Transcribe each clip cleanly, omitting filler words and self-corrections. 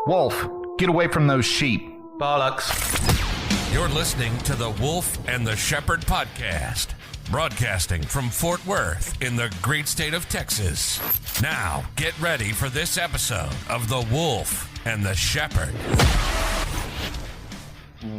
Wolf, get away from those sheep. Bollocks. You're listening to the Wolf and the Shepherd podcast, broadcasting from Fort Worth in the great state of Texas. Now, get ready for this episode of the Wolf and the Shepherd.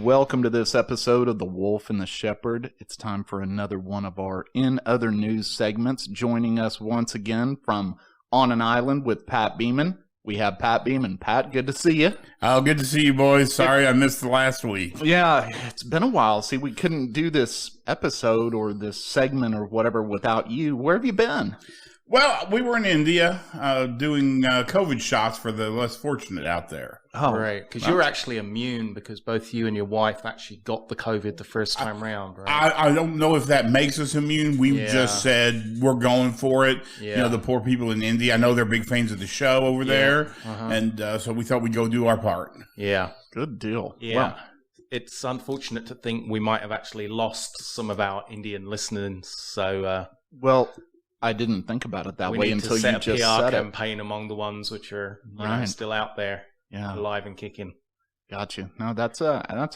Welcome to this episode of the Wolf and the Shepherd. It's time for another one of our In Other News segments. Joining us once again from On an Island with Pat Beaman. We have Pat Beaman. Pat, good to see you. Oh, good to see you, boys. Sorry I missed the last week. Yeah, it's been a while. See, we couldn't do this episode or this segment or whatever without you. Where have you been? Well, we were in India doing COVID shots for the less fortunate out there. Oh, right. Because you're actually immune because both you and your wife actually got the COVID the first time round, right? I don't know if that makes us immune. We just said we're going for it. Yeah. You know, the poor people in India, I know they're big fans of the show over there. And so we thought we'd go do our part. Yeah. Good deal. Yeah. Well, it's unfortunate to think we might have actually lost some of our Indian listeners. So, well, I didn't think about it that way until you just said it. We need to set a PR campaign among the ones which are still out there, alive and kicking. Gotcha. No, that's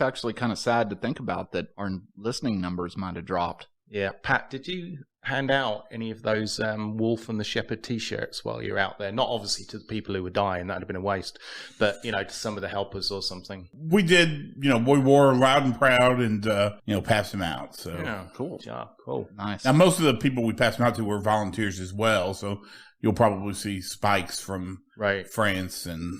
actually kind of sad to think about that our listening numbers might have dropped. Yeah. Pat, did you hand out any of those Wolf and the Shepherd t-shirts while you're out there? Not obviously to the people who were dying, that would have been a waste, but, you know, to some of the helpers or something. We did, you know, we wore loud and proud and, you know, passed them out. So yeah, cool. Yeah, cool. Nice. Now, most of the people we passed them out to were volunteers as well, so you'll probably see spikes from France and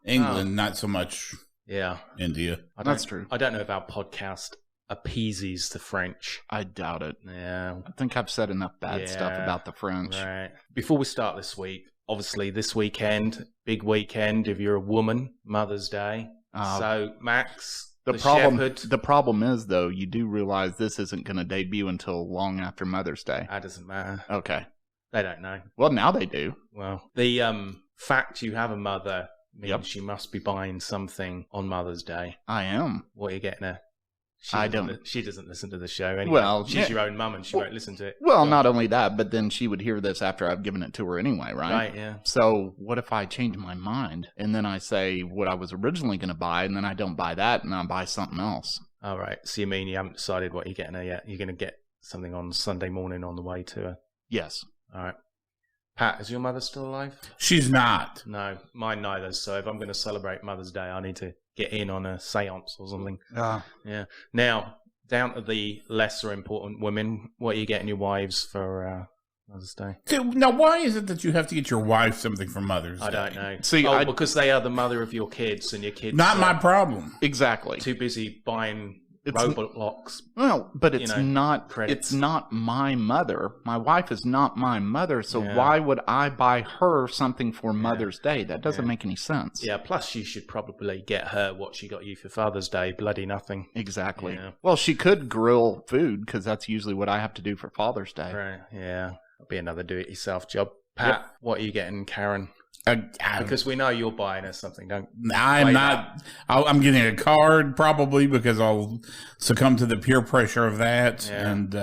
England, not so much India. That's true. I don't know if our podcast appeases the French. I doubt it. Yeah. I think I've said enough bad stuff about the French. Right. Before we start this week, obviously this weekend, big weekend, if you're a woman, Mother's Day. So, Max, the problem is, though, you do realize this isn't going to debut until long after Mother's Day. That doesn't matter. Okay. They don't know. Well, now they do. Well, the fact you have a mother means you must be buying something on Mother's Day. I am. What are you getting her? She doesn't listen to the show anyway. Well, she's your own mum and she won't listen to it. Well, not only that, but then she would hear this after I've given it to her anyway, right? Right, yeah. So what if I change my mind and then I say what I was originally going to buy and then I don't buy that and I buy something else? All right. So you mean you haven't decided what you're getting her yet? You're going to get something on Sunday morning on the way to her? Yes. All right. Pat, is your mother still alive? She's not. No, mine neither. So if I'm going to celebrate Mother's Day, I need to get in on a seance or something. Yeah. Now, down to the lesser important women, what are you getting your wives for Mother's Day? Now, why is it that you have to get your wife something for Mother's Day? I don't know. See, because they are the mother of your kids, and your kids not my problem. Exactly. Too busy buying Roblox. Well, but it's not. Credits. It's not my mother. My wife is not my mother. So why would I buy her something for Mother's Day? That doesn't make any sense. Yeah. Plus, you should probably get her what she got you for Father's Day. Bloody nothing. Exactly. Yeah. Well, she could grill food because that's usually what I have to do for Father's Day. Right. Yeah. It'll be another do-it-yourself job. Pat, what are you getting, Karen? Because we know you're buying us something. I'm not. I'm getting a card probably because I'll succumb to the peer pressure of that. Yeah. And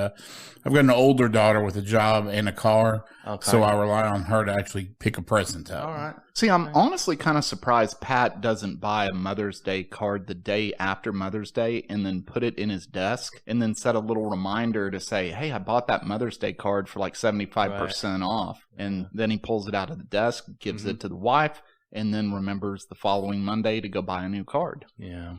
I've got an older daughter with a job and a car, so I rely on her to actually pick a present out. All right. See, I'm honestly kind of surprised Pat doesn't buy a Mother's Day card the day after Mother's Day and then put it in his desk and then set a little reminder to say, hey, I bought that Mother's Day card for like 75% off. And then he pulls it out of the desk, gives it to the wife, and then remembers the following Monday to go buy a new card. Yeah.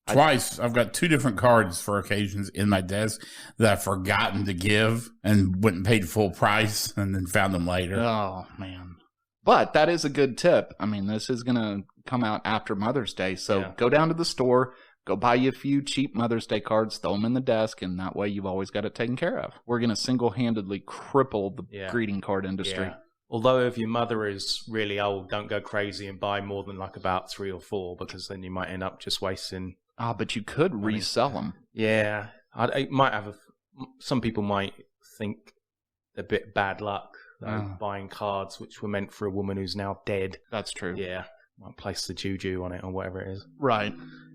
Twice, I've got two different cards for occasions in my desk that I've forgotten to give and went and paid full price and then found them later. Oh, man. But that is a good tip. I mean, this is going to come out after Mother's Day. So go down to the store, go buy you a few cheap Mother's Day cards, throw them in the desk, and that way you've always got it taken care of. We're going to single-handedly cripple the greeting card industry. Yeah. Although if your mother is really old, don't go crazy and buy more than like about 3 or 4 because then you might end up just wasting. But you could resell them. Yeah. It might have some people might think a bit bad luck buying cards which were meant for a woman who's now dead. That's true. Yeah. Might place the juju on it or whatever it is. Right.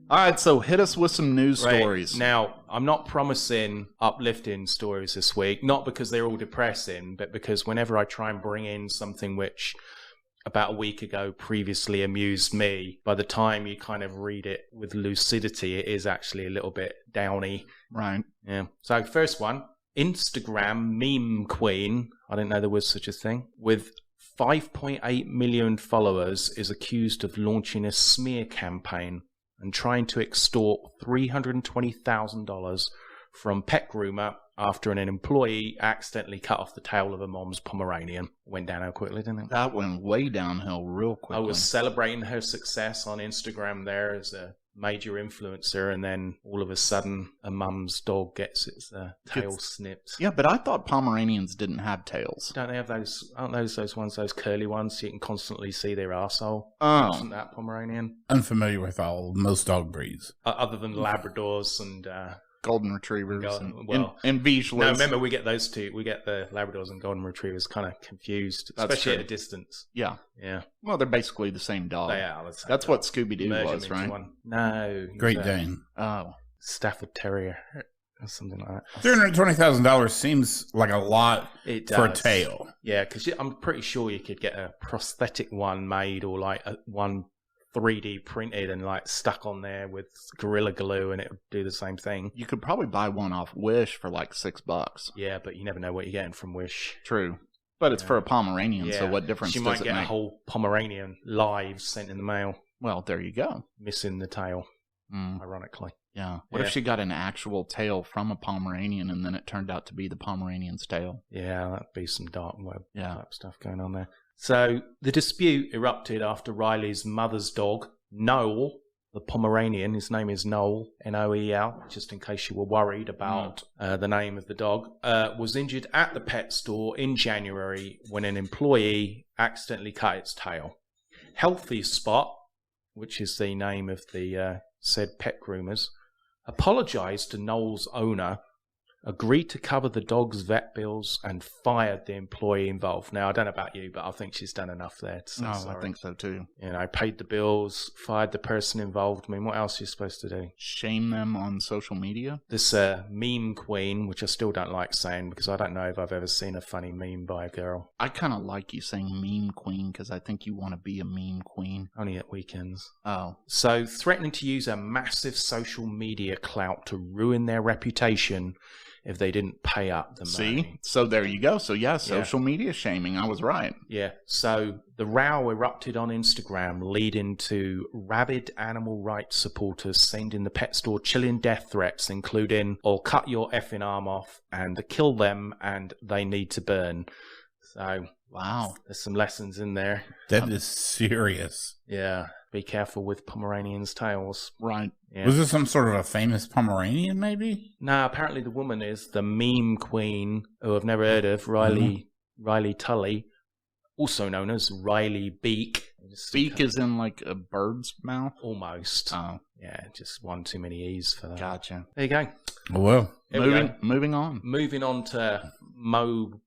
All right, so hit us with some news stories. Now, I'm not promising uplifting stories this week, not because they're all depressing, but because whenever I try and bring in something which about a week ago previously amused me, by the time you kind of read it with lucidity, it is actually a little bit downy. Right. Yeah. So first one, Instagram meme queen, I didn't know there was such a thing, with 5.8 million followers, is accused of launching a smear campaign and trying to extort $320,000 from pet groomer after an employee accidentally cut off the tail of a mom's Pomeranian. Went downhill quickly, didn't it? That went way downhill real quickly. I was celebrating her success on Instagram there as a major influencer, and then all of a sudden a mum's dog gets its tail snipped. Yeah, but I thought Pomeranians didn't have tails. Don't they have those? Aren't those ones, those curly ones, so you can constantly see their arsehole? Oh. Isn't that Pomeranian? Unfamiliar with most dog breeds. Other than Labradors and... Golden Retrievers and Vizslas. No, remember, we get those two. We get the Labradors and Golden Retrievers kind of confused, especially at a distance. Yeah. Yeah. Well, they're basically the same dog. They are. That's what Scooby-Doo was, right? No. Great Dane. Oh. Stafford Terrier or something like that. $320,000 seems like a lot for a tail. Yeah, because I'm pretty sure you could get a prosthetic one made, or like one 3D printed and like stuck on there with Gorilla Glue, and it would do the same thing. You could probably buy one off Wish for like $6. Yeah, but you never know what you're getting from Wish. True. But it's for a Pomeranian, so what difference does it make? She might get a whole Pomeranian live sent in the mail. Well, there you go. Missing the tail, ironically. Yeah. What if she got an actual tail from a Pomeranian and then it turned out to be the Pomeranian's tail? Yeah, that'd be some dark web type stuff going on there. So the dispute erupted after Riley's mother's dog, Noel, the Pomeranian, his name is Noel, Noel, just in case you were worried about the name of the dog, was injured at the pet store in January when an employee accidentally cut its tail. Healthy Spot, which is the name of the said pet groomers, apologized to Noel's owner, agreed to cover the dog's vet bills, and fired the employee involved. Now, I don't know about you, but I think she's done enough there to say sorry. I think so too. You know, paid the bills, fired the person involved. I mean, what else are you supposed to do? Shame them on social media? This meme queen, which I still don't like saying because I don't know if I've ever seen a funny meme by a girl. I kind of like you saying meme queen because I think you want to be a meme queen. Only at weekends. Oh. So, threatening to use a massive social media clout to ruin their reputation if they didn't pay up the money. See? So there you go. So yeah, social media shaming. I was right. Yeah. So the row erupted on Instagram, leading to rabid animal rights supporters sending the pet store chilling death threats, including, "I'll cut your effing arm off," and "kill them and they need to burn." So, wow. There's some lessons in there. That is serious. Yeah. Be careful with Pomeranians' tails. Right. Yeah. Was this some sort of a famous Pomeranian, maybe? No, apparently the woman is the meme queen, who I've never heard of, Riley Tully, also known as Riley Beak. Beak is in like a bird's mouth? Almost. Oh. Yeah, just one too many E's for that. Gotcha. There you go. Well, moving on. Moving on to Mo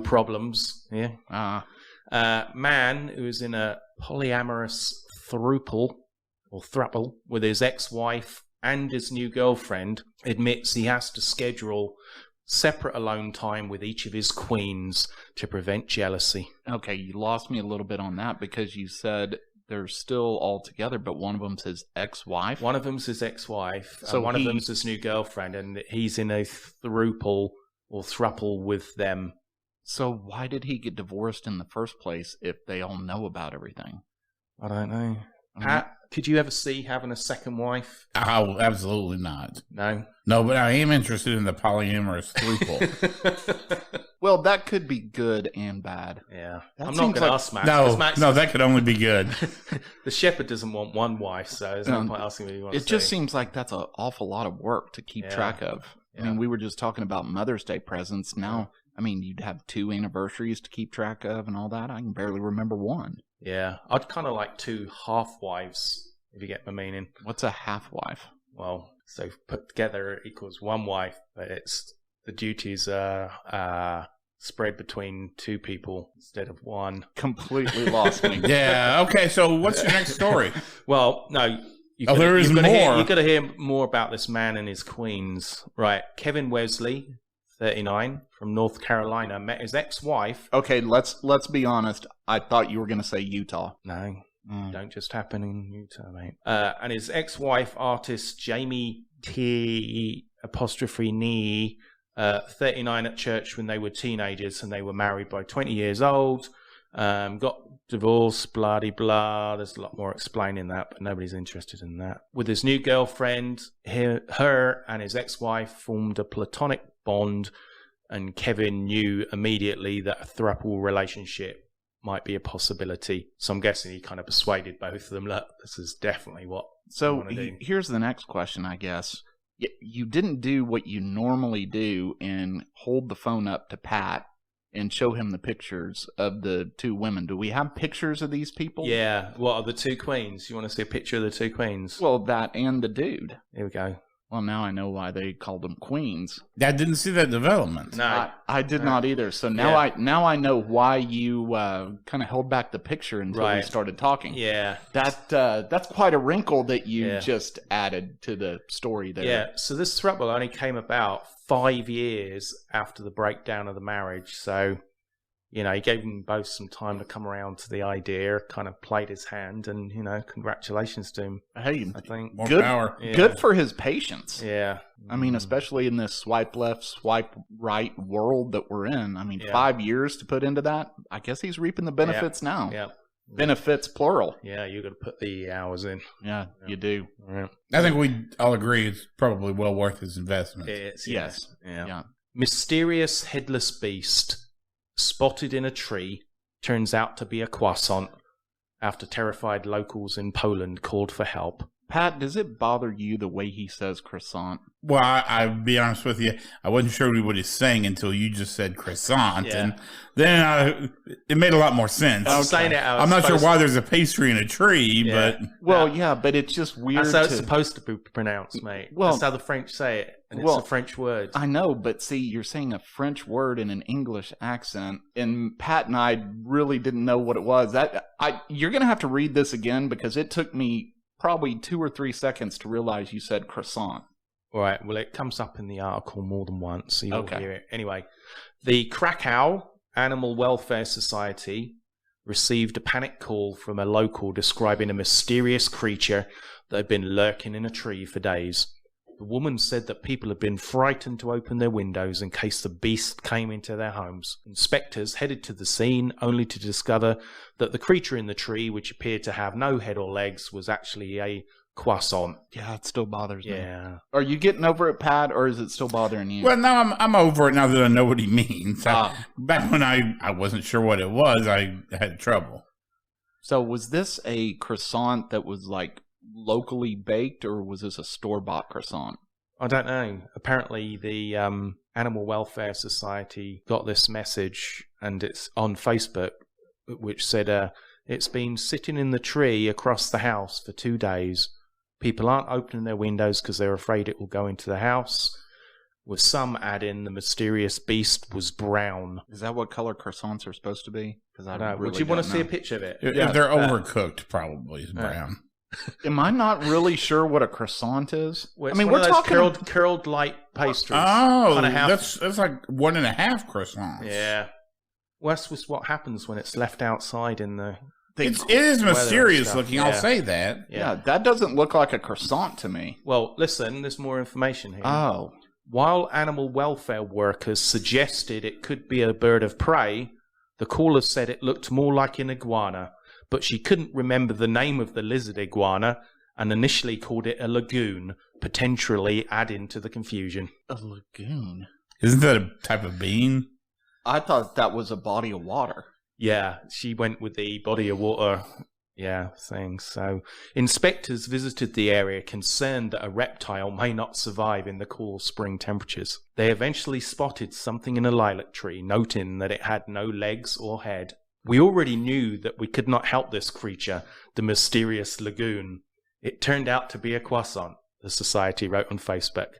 problems. Yeah. Man who is in a polyamorous throuple with his ex-wife and his new girlfriend admits he has to schedule separate alone time with each of his queens to prevent jealousy. Okay, you lost me a little bit on that because you said they're still all together, but one of them's his ex-wife? One of them's his ex-wife, so one of them's his new girlfriend, and he's in a throuple with them. So why did he get divorced in the first place if they all know about everything? I don't know. Pat, could you ever see having a second wife? Oh, absolutely not. No? No, but I am interested in the polyamorous throuple. Well, that could be good and bad. Yeah. That I'm not going to ask Max. No, that could only be good. The shepherd doesn't want one wife, so there's no point asking me what you want to say. It just seems like that's an awful lot of work to keep track of. Yeah. I mean, we were just talking about Mother's Day presents. Now, I mean, you'd have 2 anniversaries to keep track of and all that. I can barely remember one. Yeah. I'd kind of like 2 half-wives, if you get my meaning. What's a half-wife? Well, so put together it equals 1 wife, but it's the duties are spread between 2 people instead of 1. Completely lost me. Yeah. Okay. So what's your next story? Well, no. There is more. You've got to hear more about this man and his queens. Right. Kevin Wesley, 39, from North Carolina, met his ex-wife. Okay, let's be honest. I thought you were going to say Utah. No, don't just happen in Utah, mate. And his ex-wife, artist Jamie T''Nee, 39 at church when they were teenagers, and they were married by 20 years old. Got divorced, blah-de-blah. There's a lot more explaining that, but nobody's interested in that. With his new girlfriend, her and his ex-wife formed a platonic bond, and Kevin knew immediately that a throuple relationship might be a possibility. So I'm guessing he kind of persuaded both of them, look, this is definitely what I want to do. Here's the next question, I guess. You didn't do what you normally do and hold the phone up to Pat and show him the pictures of the two women. Do we have pictures of these people? Yeah. What are the two queens? You want to see a picture of the two queens? Well, that and the dude. Here we go. Well, now I know why they called them queens. I didn't see that development. No, I did not either. So now I know why you kind of held back the picture until we started talking. Yeah, that's quite a wrinkle that you just added to the story there. Yeah. So this throuple only came about 5 years after the breakdown of the marriage. So, you know, he gave them both some time to come around to the idea, kind of played his hand, and, you know, congratulations to him. Hey, I think more power. Yeah. Good for his patience. Yeah. I mean, especially in this swipe left, swipe right world that we're in. I mean, 5 years to put into that. I guess he's reaping the benefits now. Yeah. Benefits, plural. Yeah, you got to put the hours in. Yeah, you do. Yeah. I think we all agree it's probably well worth his investment. Yes. Yeah. Mysterious headless beast spotted in a tree turns out to be a croissant after terrified locals in Poland called for help. Pat, does it bother you the way he says croissant? Well, I'll be honest with you. I wasn't sure what he's saying until you just said croissant. Yeah. And then it made a lot more sense. I'm saying it. I'm not sure why there's a pastry in a tree, but... Well, but it's just weird. That's how it's supposed to be pronounced, mate. Well, that's how the French say it. And it's a French word. I know, but see, you're saying a French word in an English accent, and Pat and I really didn't know what it was. You're going to have to read this again, because it took me probably 2 or 3 seconds to realize you said croissant. All right. Well, it comes up in the article more than once, so you'll hear it. Anyway, the Krakow Animal Welfare Society received a panic call from a local describing a mysterious creature that had been lurking in a tree for days. The woman said that people had been frightened to open their windows in case the beast came into their homes. Inspectors headed to the scene only to discover that the creature in the tree, which appeared to have no head or legs, was actually a croissant. Yeah, it still bothers me. Yeah. Are you getting over it, Pat, or is it still bothering you? Well, now I'm over it now that I know what he means. Back when I wasn't sure what it was, I had trouble. So was this a croissant that was like locally baked, or was this a store-bought croissant? I don't know. Apparently the Animal Welfare Society got this message, and it's on Facebook, which said it's been sitting in the tree across the house for 2 days. People aren't opening their windows because they're afraid it will go into the house. With some adding, the mysterious beast was brown. Is that what color croissants are supposed to be? Because I don't Would you want to see a picture of it? If they're overcooked, probably is brown. Am I not really sure what a croissant is? Well, we're talking curled light pastries. Oh, that's like 1.5 croissants. Yeah. Well, that's what happens when it's left outside in the... It is mysterious looking, I'll say that. Yeah, that doesn't look like a croissant to me. Well, listen, there's more information here. Oh. While animal welfare workers suggested it could be a bird of prey, the caller said it looked more like an iguana, but she couldn't remember the name of the lizard iguana and initially called it a lagoon, potentially adding to the confusion. A lagoon? Isn't that a type of bean? I thought that was a body of water. Yeah, she went with the body of water, thing. So inspectors visited the area concerned that a reptile may not survive in the cool spring temperatures. They eventually spotted something in a lilac tree, noting that it had no legs or head. We already knew that we could not help this creature, the mysterious lagoon. It turned out to be a croissant, the society wrote on Facebook.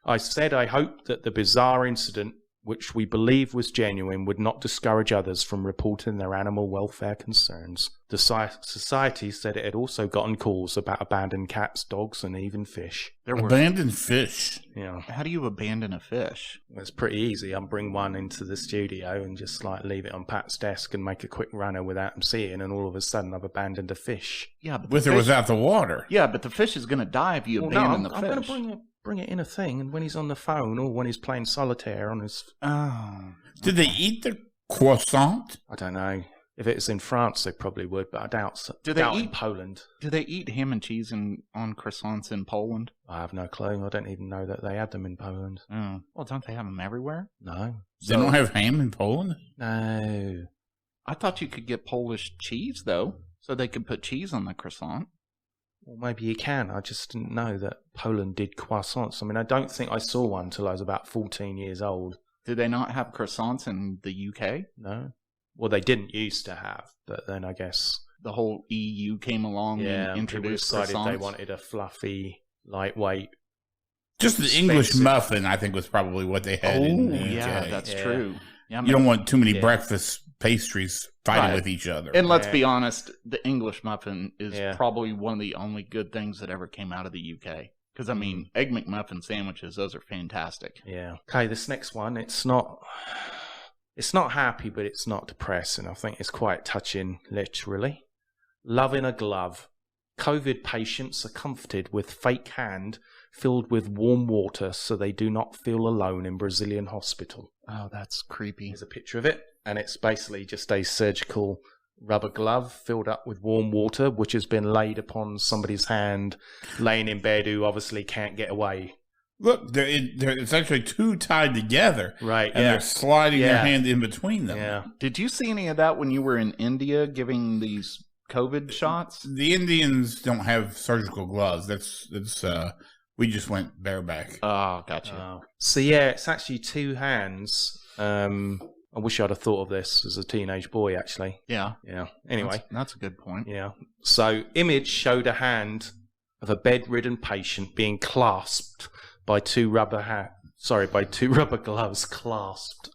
I said I hoped that the bizarre incident, which we believe was genuine, would not discourage others from reporting their animal welfare concerns. The society said it had also gotten calls about abandoned cats, dogs, and even fish. Abandoned fish? Yeah. How do you abandon a fish? It's pretty easy. I'll bring one into the studio and just like leave it on Pat's desk and make a quick runner without him seeing, and all of a sudden I've abandoned a fish. Yeah, but with or without the water. Yeah, but the fish is going to die if you abandon the fish. I'm going to bring it in a thing, and when he's on the phone or when he's playing solitaire on his... Oh. Did they eat the croissant? I don't know. If it's in France, they probably would, but I doubt so. Do they eat in Poland? Do they eat ham and cheese on croissants in Poland? I have no clue. I don't even know that they had them in Poland. Oh. Well, don't they have them everywhere? No. They don't have ham in Poland? No. I thought you could get Polish cheese, though, so they could put cheese on the croissant. Well, maybe you can. I just didn't know that Poland did croissants. I mean, I don't think I saw one until I was about 14 years old. Did they not have croissants in the UK? No. Well, they didn't used to have, but then I guess the whole EU came along and introduced croissants. They wanted a fluffy, lightweight. Just the English muffin, I think, was probably what they had in the UK. Yeah, that's true. Yeah, you don't want too many breakfast pastries fighting with each other. And let's be honest, the English muffin is probably one of the only good things that ever came out of the UK. Because, I mean, Egg McMuffin sandwiches, those are fantastic. Yeah. Okay, this next one, it's not happy, but it's not depressing. I think it's quite touching, literally. Love in a glove. COVID patients are comforted with fake hand filled with warm water so they do not feel alone in Brazilian hospital. Oh, that's creepy. There's a picture of it, and it's basically just a surgical rubber glove filled up with warm water, which has been laid upon somebody's hand, laying in bed, who obviously can't get away. Look, it's actually two tied together. Right, and they're sliding their hand in between them. Yeah. Did you see any of that when you were in India giving these COVID shots? The Indians don't have surgical gloves. We just went bareback. Oh, gotcha. So, yeah, it's actually two hands. I wish I'd have thought of this as a teenage boy, actually. Yeah. Yeah. Anyway. That's a good point. Yeah. So, image showed a hand of a bedridden patient being clasped by two rubber gloves clasped.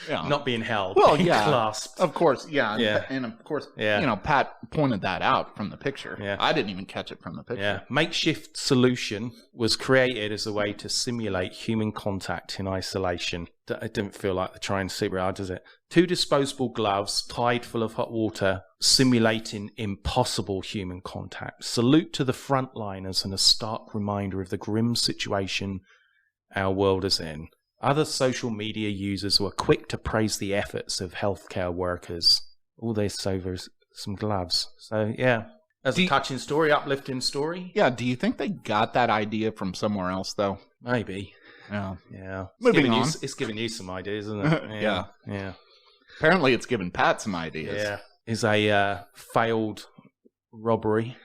Yeah. Not being held. Well, being clasped. Of course, yeah. Yeah. And of course, Pat pointed that out from the picture. Yeah. I didn't even catch it from the picture. Yeah. Makeshift solution was created as a way to simulate human contact in isolation. It didn't feel like they're trying super hard, does it? Two disposable gloves tied full of hot water, simulating impossible human contact. Salute to the frontliners and a stark reminder of the grim situation our world is in. Other social media users were quick to praise the efforts of healthcare workers. All this over some gloves. So, yeah. That's a touching story, uplifting story. Yeah, do you think they got that idea from somewhere else, though? Maybe. Yeah. Yeah. Moving on. It's giving you some ideas, isn't it? Yeah. Yeah. Apparently it's given Pat some ideas. Yeah. It's a failed robbery.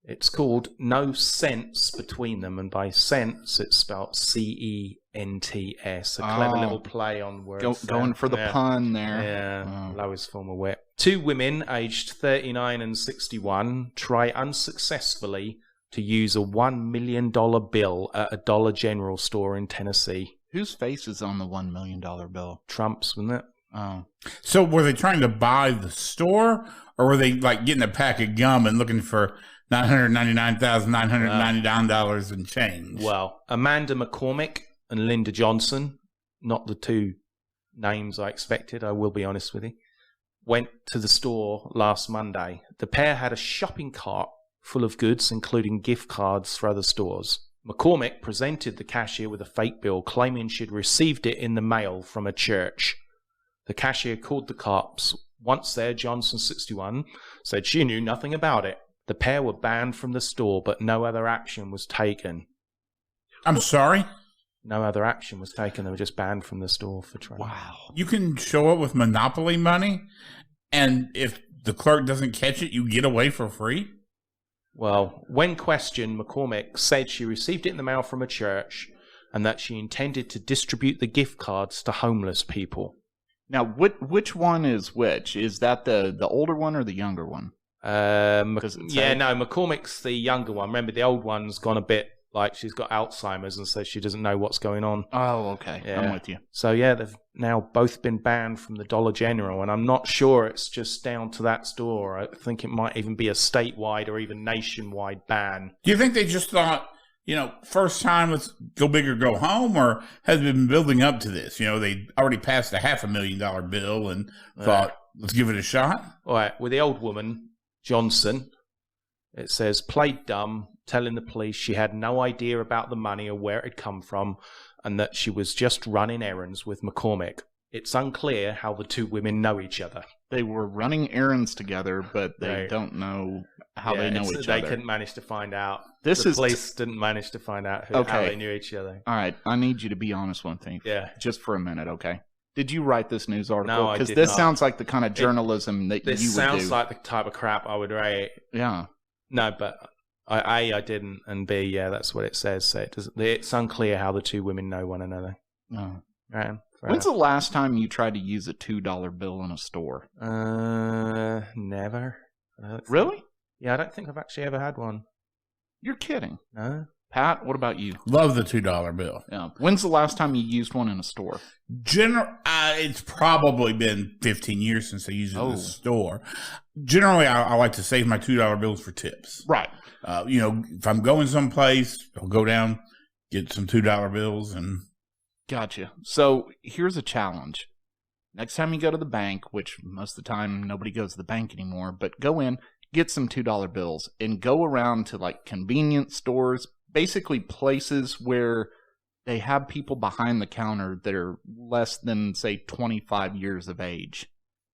It's called No Sense Between Them, and by sense it's spelled CENTS. A clever little play on words. Going for the pun there. Yeah, lowest form of wit. Two women aged 39 and 61 try unsuccessfully to use a $1 million bill at a Dollar General store in Tennessee. Whose face is on the $1 million bill? Trump's, wasn't it? Oh. So were they trying to buy the store, or were they like getting a pack of gum and looking for $999,999 in change? Well, Amanda McCormick and Linda Johnson, not the two names I expected, I will be honest with you, went to the store last Monday. The pair had a shopping cart full of goods, including gift cards for other stores. McCormick presented the cashier with a fake bill, claiming she'd received it in the mail from a church. The cashier called the cops. Once there, Johnson, 61, said she knew nothing about it. The pair were banned from the store, but no other action was taken. I'm sorry? No other action was taken. They were just banned from the store for trying. Wow. You can show up with Monopoly money, and if the clerk doesn't catch it, you get away for free? Well, when questioned, McCormick said she received it in the mail from a church and that she intended to distribute the gift cards to homeless people. Now, which one is which? Is that the older one or the younger one? McCormick's the younger one. Remember, the old one's gone a bit like she's got Alzheimer's and so she doesn't know what's going on. Oh, okay. Yeah. I'm with you. So, yeah, they've now both been banned from the Dollar General, and I'm not sure it's just down to that store. I think it might even be a statewide or even nationwide ban. Do you think they just thought, first time, let's go big or go home, or has it been building up to this? They already passed a $500,000 bill and thought, let's give it a shot? All right, with the old woman, Johnson, it says, played dumb, telling the police she had no idea about the money or where it had come from, and that she was just running errands with McCormick. It's unclear how the two women know each other. They were running errands together, but they don't know how they know each other. They couldn't manage to find out. The police didn't manage to find out how they knew each other. All right, I need you to be honest with me. Yeah. Just for a minute, okay? Did you write this news article? No, I did Because this not. sounds like the kind of journalism that you would do. This sounds like the type of crap I would write. Yeah. No, but I didn't, and B, yeah, that's what it says. So it's unclear how the two women know one another. Oh. Right. When's the last time you tried to use a $2 bill in a store? Never. Really? Yeah, I don't think I've actually ever had one. You're kidding. No. Pat, what about you? Love the $2 bill. Yeah. When's the last time you used one in a store? It's probably been 15 years since I used it in the store. Generally, I like to save my $2 bills for tips. Right. If I'm going someplace, I'll go down, get some $2 bills, and... Gotcha. So here's a challenge. Next time you go to the bank, which most of the time nobody goes to the bank anymore, but go in, get some $2 bills, and go around to like convenience stores, basically places where they have people behind the counter that are less than, say, 25 years of age.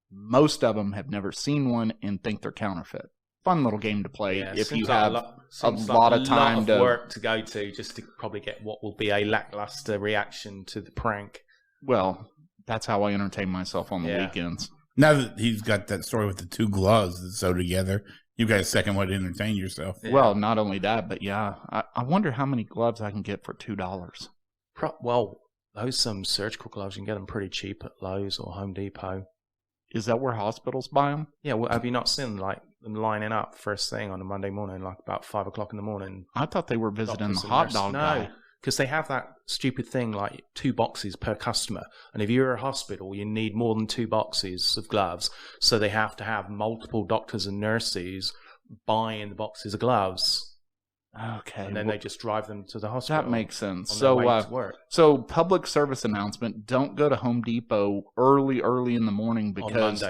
Most of them have never seen one and think they're counterfeit. Fun little game to play if you have a lot of time to work to go to just to probably get what will be a lackluster reaction to the prank. Well, that's how I entertain myself on the weekends. Now that he's got that story with the two gloves that sew together, you've got a second way to entertain yourself. Yeah. Well, not only that, but I wonder how many gloves I can get for $2. Well, those surgical gloves, you can get them pretty cheap at Lowe's or Home Depot. Is that where hospitals buy them? Yeah, well, have you not seen them lining up first thing on a Monday morning, like about 5 o'clock in the morning? I thought they were visiting the hot dog guy. No, because they have that stupid thing like 2 boxes per customer. And if you're a hospital, you need more than 2 boxes of gloves. So they have to have multiple doctors and nurses buying the boxes of gloves. Okay. And then they just drive them to the hospital. That makes sense. So public service announcement, don't go to Home Depot early in the morning because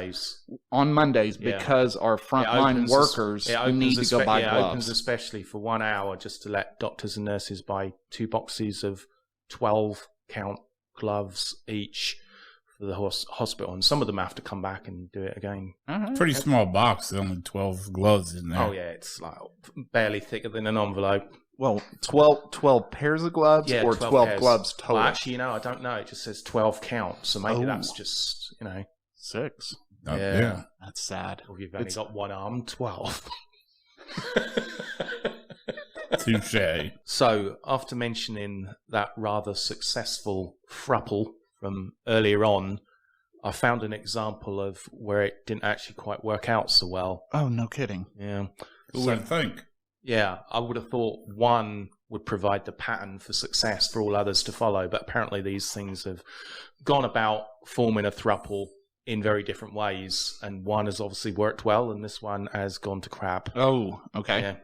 on Mondays because our frontline workers need to go buy gloves. It opens especially for 1 hour just to let doctors and nurses buy 2 boxes of 12 count gloves each for the hospital, and some of them have to come back and do it again. Pretty small box. There's only 12 gloves in there. Oh yeah, it's like barely thicker than an envelope. Well, 12 pairs of gloves or 12 gloves total? Well, actually, I don't know. It just says 12 count, so maybe that's just 6. Yeah, that's sad. Well, you've only got one arm, 12. Touche. So, after mentioning that rather successful throuple from earlier on, I found an example of where it didn't actually quite work out so well. Oh, no kidding. Yeah. Who would think? Yeah, I would have thought one would provide the pattern for success for all others to follow, but apparently these things have gone about forming a throuple in very different ways, and one has obviously worked well, and this one has gone to crap. Oh, okay. Yeah.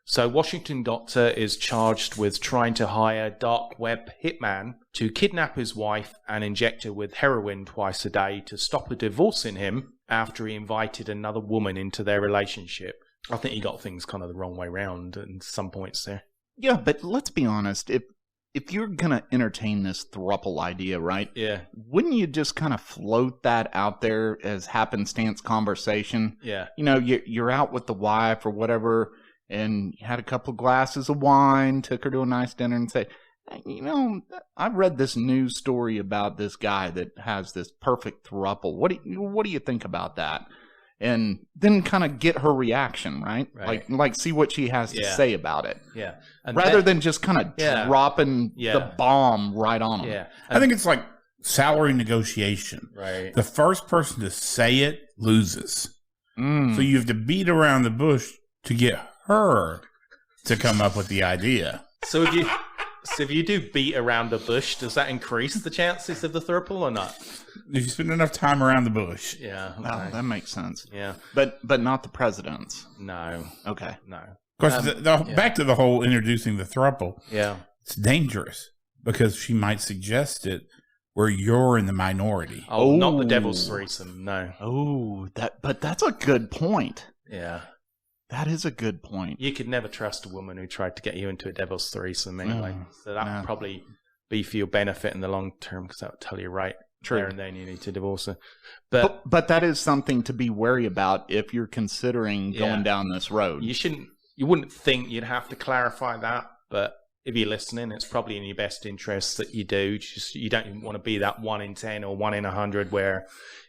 So, Washington doctor is charged with trying to hire dark web hitman to kidnap his wife and inject her with heroin twice a day to stop her divorcing him after he invited another woman into their relationship. I think he got things kind of the wrong way round at some points there. Yeah, but let's be honest. If you're going to entertain this throuple idea, right? Yeah. Wouldn't you just kind of float that out there as happenstance conversation? Yeah. You're out with the wife or whatever, and you had a couple of glasses of wine, took her to a nice dinner, and say, I read this news story about this guy that has this perfect throuple. What do you think about that? And then kind of get her reaction, right? Like see what she has to say about it. Yeah. And rather than just kind of dropping the bomb right on them. Yeah. I think it's like salary negotiation. Right. The first person to say it loses. Mm. So you have to beat around the bush to get her to come up with the idea. So if you do beat around the bush, does that increase the chances of the throuple or not? If you spend enough time around the bush. Yeah. Okay. Oh, that makes sense. Yeah. But not the president's. No. Okay. No. Of course, back to the whole introducing the throuple. Yeah. It's dangerous because she might suggest it where you're in the minority. Oh, not the devil's threesome. No. Oh, but that's a good point. Yeah. That is a good point. You could never trust a woman who tried to get you into a devil's threesome anyway. So that would probably be for your benefit in the long term because that would tell you right there and then you need to divorce her. But that is something to be wary about if you're considering going down this road. You wouldn't think you'd have to clarify that, but if you're listening, it's probably in your best interest that you do. Just you don't even want to be that 1 in 10 or 1 in 100 where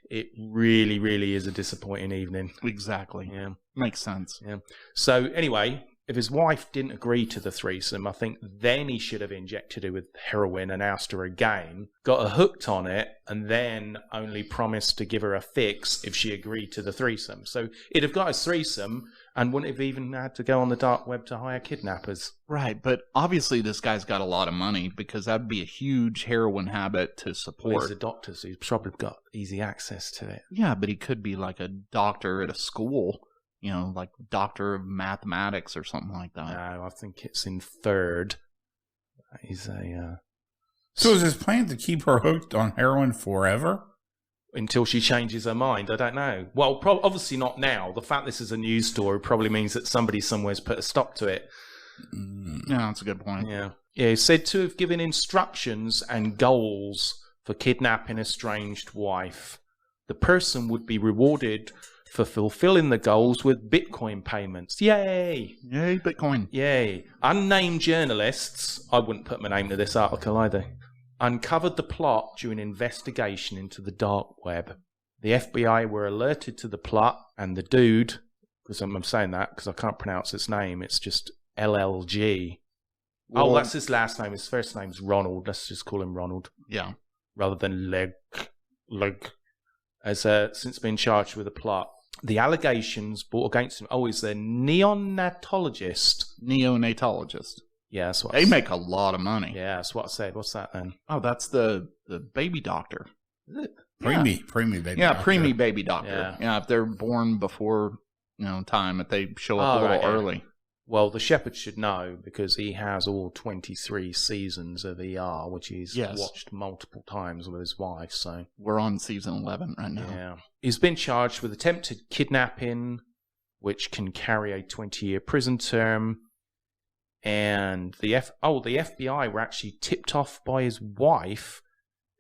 it really, really is a disappointing evening. Exactly. Yeah. Makes sense. Yeah. So anyway, if his wife didn't agree to the threesome, I think then he should have injected her with heroin and asked her again, got her hooked on it, and then only promised to give her a fix if she agreed to the threesome. So he'd have got his threesome and wouldn't have even had to go on the dark web to hire kidnappers. Right, but obviously this guy's got a lot of money because that'd be a huge heroin habit to support. Well, he's a doctor, so he's probably got easy access to it. Yeah, but he could be like a doctor at a school, like doctor of mathematics or something like that. No, I think it's in third. He's a... So is his plan to keep her hooked on heroin forever? Until she changes her mind, I don't know. Well, obviously not now. The fact this is a news story probably means that somebody somewhere's put a stop to it. Yeah, that's a good point. Yeah, he's said to have given instructions and goals for kidnapping a estranged wife. The person would be rewarded for fulfilling the goals with Bitcoin payments. Yay! Yay, Bitcoin. Yay. Unnamed journalists, I wouldn't put my name to this article either, uncovered the plot during an investigation into the dark web. The FBI were alerted to the plot, and the dude, because I'm saying that because I can't pronounce his name, it's just LLG. Oh, that's his last name. His first name's Ronald. Let's just call him Ronald. Yeah. Rather than Leg. Has since been charged with the plot. The allegations brought against him. Oh, he's a neonatologist. Neonatologist. Yeah, that's what they make a lot of money. Yeah, that's what I said. What's that then? Oh, that's the baby doctor. Is it? Preemie baby. Yeah, doctor. Preemie baby doctor. Yeah, if they're born before time, if they show up a little early. Well, the shepherd should know because he has all 23 seasons of ER, which he's watched multiple times with his wife. So we're on season 11 right now. Yeah, he's been charged with attempted kidnapping, which can carry a 20-year prison term. And the FBI were actually tipped off by his wife,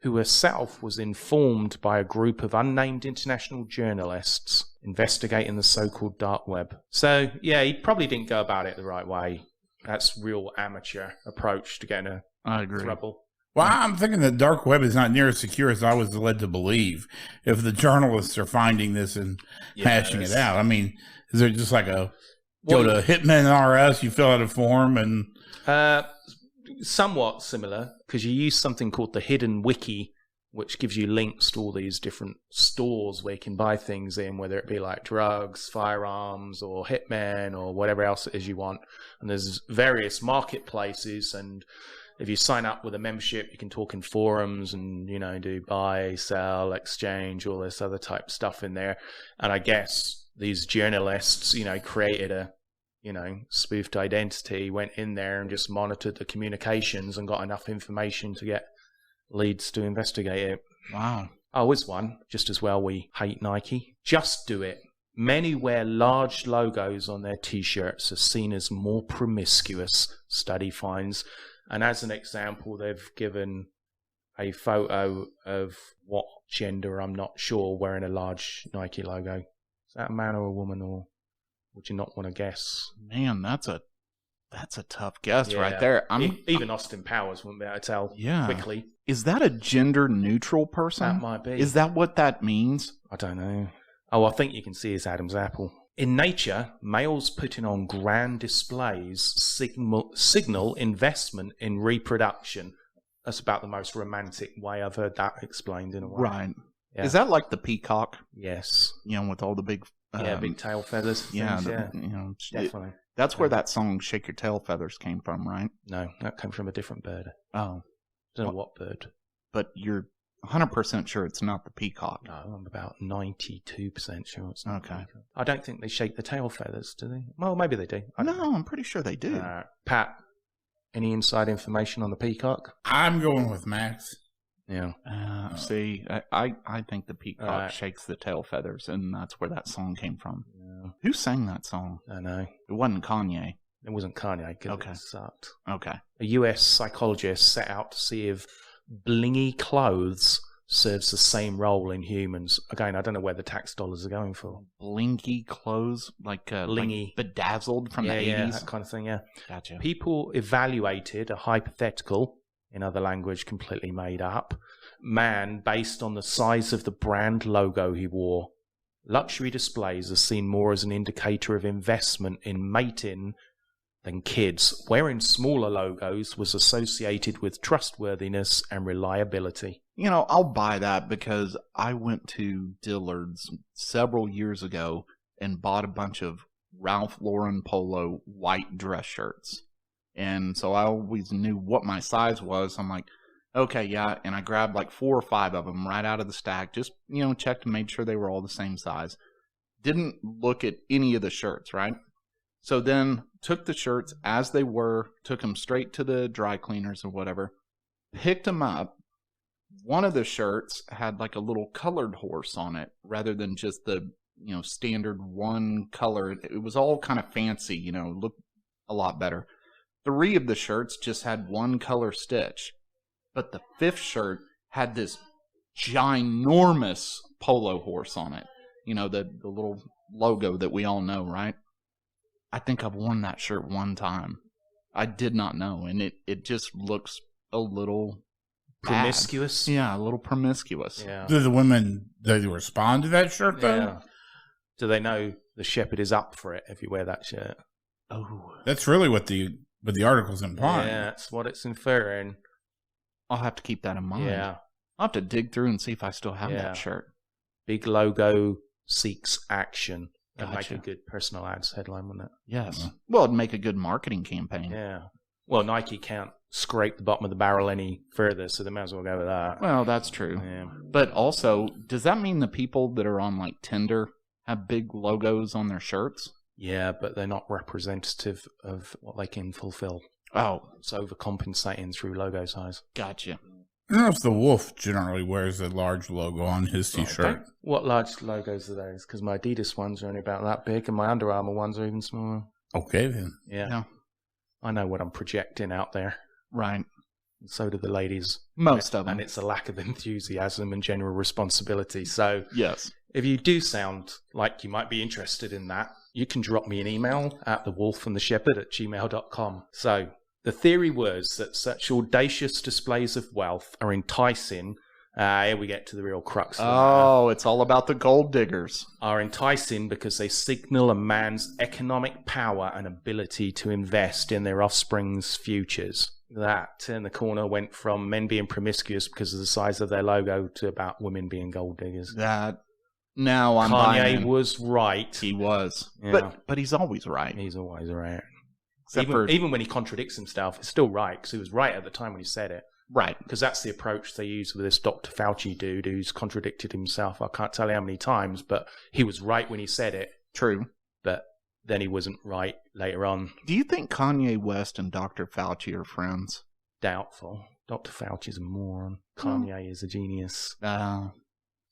who herself was informed by a group of unnamed international journalists investigating the so-called dark web. So, yeah, he probably didn't go about it the right way. That's real amateur approach to getting trouble. Well, I'm thinking the dark web is not near as secure as I was led to believe. If the journalists are finding this and hashing it out, I mean, is there just like go to Hitman RS, you fill out a form and... Somewhat similar, because you use something called the Hidden Wiki, which gives you links to all these different stores where you can buy things in, whether it be like drugs, firearms, or Hitman, or whatever else it is you want. And there's various marketplaces, and if you sign up with a membership, you can talk in forums and, do buy, sell, exchange, all this other type stuff in there. And I guess these journalists, created a spoofed identity, went in there and just monitored the communications and got enough information to get leads to investigate it. Wow. Oh, here's one. Just as well we hate Nike. Just do it. Men who wear large logos on their T-shirts are seen as more promiscuous, study finds. And as an example, they've given a photo of what gender, I'm not sure, wearing a large Nike logo. Is that a man or a woman, or would you not want to guess? Man, that's a tough guess right there. Even Austin Powers wouldn't be able to tell quickly. Is that a gender-neutral person? That might be. Is that what that means? I don't know. Oh, I think you can see his Adam's apple. In nature, males putting on grand displays signal investment in reproduction. That's about the most romantic way I've heard that explained in a way. Right. Yeah. Is that like the peacock? Yes. With all the big big tail feathers. Things, definitely. That's where that song "Shake Your Tail Feathers" came from, right? No, that came from a different bird. Oh, don't know what bird. But you're 100% sure it's not the peacock. No, I'm about 92% sure it's not. Okay. I don't think they shake the tail feathers, do they? Well, maybe they do. No, I'm pretty sure they do. Pat, any inside information on the peacock? I'm going with Max. Yeah. See, I think the peacock shakes the tail feathers, and that's where that song came from. Yeah. Who sang that song? I know. It wasn't Kanye. It wasn't Kanye because it sucked. Okay. A US psychologist set out to see if blingy clothes serves the same role in humans. Again, I don't know where the tax dollars are going for. Blinky clothes, like blingy, like bedazzled from the 80s? Yeah, that kind of thing, yeah. Gotcha. People evaluated a hypothetical, in other language completely made up, man based on the size of the brand logo he wore. Luxury displays are seen more as an indicator of investment in mating than kids. Wearing smaller logos was associated with trustworthiness and reliability. You know, I'll buy that because I went to Dillard's several years ago and bought a bunch of Ralph Lauren Polo white dress shirts. And so I always knew what my size was. I'm like, okay, yeah. And I grabbed like 4 or 5 of them right out of the stack. Just, checked and made sure they were all the same size. Didn't look at any of the shirts, right? So then took the shirts as they were, took them straight to the dry cleaners or whatever, picked them up. One of the shirts had like a little colored horse on it rather than just the, standard one color. It was all kind of fancy, looked a lot better. 3 of the shirts just had one color stitch, but the 5th shirt had this ginormous polo horse on it. The little logo that we all know, right? I think I've worn that shirt one time. I did not know, and it just looks a little promiscuous. Bad. Yeah, a little promiscuous. Yeah. Do the women respond to that shirt though? Yeah. Do they know the shepherd is up for it if you wear that shirt? Oh, that's really what the article's implying. Yeah, that's what it's inferring. I'll have to keep that in mind. Yeah, I'll have to dig through and see if I still have that shirt. Big logo seeks action. That'd Gotcha. make a good personal ads headline, wouldn't it? Yes. Yeah. Well, it'd make a good marketing campaign. Yeah. Well, Nike can't scrape the bottom of the barrel any further, so they might as well go with that. Well, that's true. Yeah. But also, does that mean the people that are on like Tinder have big logos on their shirts? Yeah, but they're not representative of what they can fulfill. Oh. It's overcompensating through logo size. Gotcha. I don't know if the wolf generally wears a large logo on his t-shirt. What large logos are those? Because my Adidas ones are only about that big, and my Under Armour ones are even smaller. Okay, then. Yeah. I know what I'm projecting out there. Right. And so do the ladies. Most of them. And it's a lack of enthusiasm and general responsibility. So, yes. If you do sound like you might be interested in that, you can drop me an email at thewolfandtheshepherd@gmail.com. So, the theory was that such audacious displays of wealth are enticing. Here we get to the real crux of Oh, it's all about the gold diggers. Are enticing because they signal a man's economic power and ability to invest in their offspring's futures. That in the corner went from men being promiscuous because of the size of their logo to about women being gold diggers. Now I'm buying. Kanye was right. He was. Yeah. But he's always right. He's always right. Even when he contradicts himself, it's still right because he was right at the time when he said it. Right. Because that's the approach they use with this Dr. Fauci dude who's contradicted himself. I can't tell you how many times, but he was right when he said it. True. But then he wasn't right later on. Do you think Kanye West and Dr. Fauci are friends? Doubtful. Dr. Fauci's a moron. Kanye is a genius.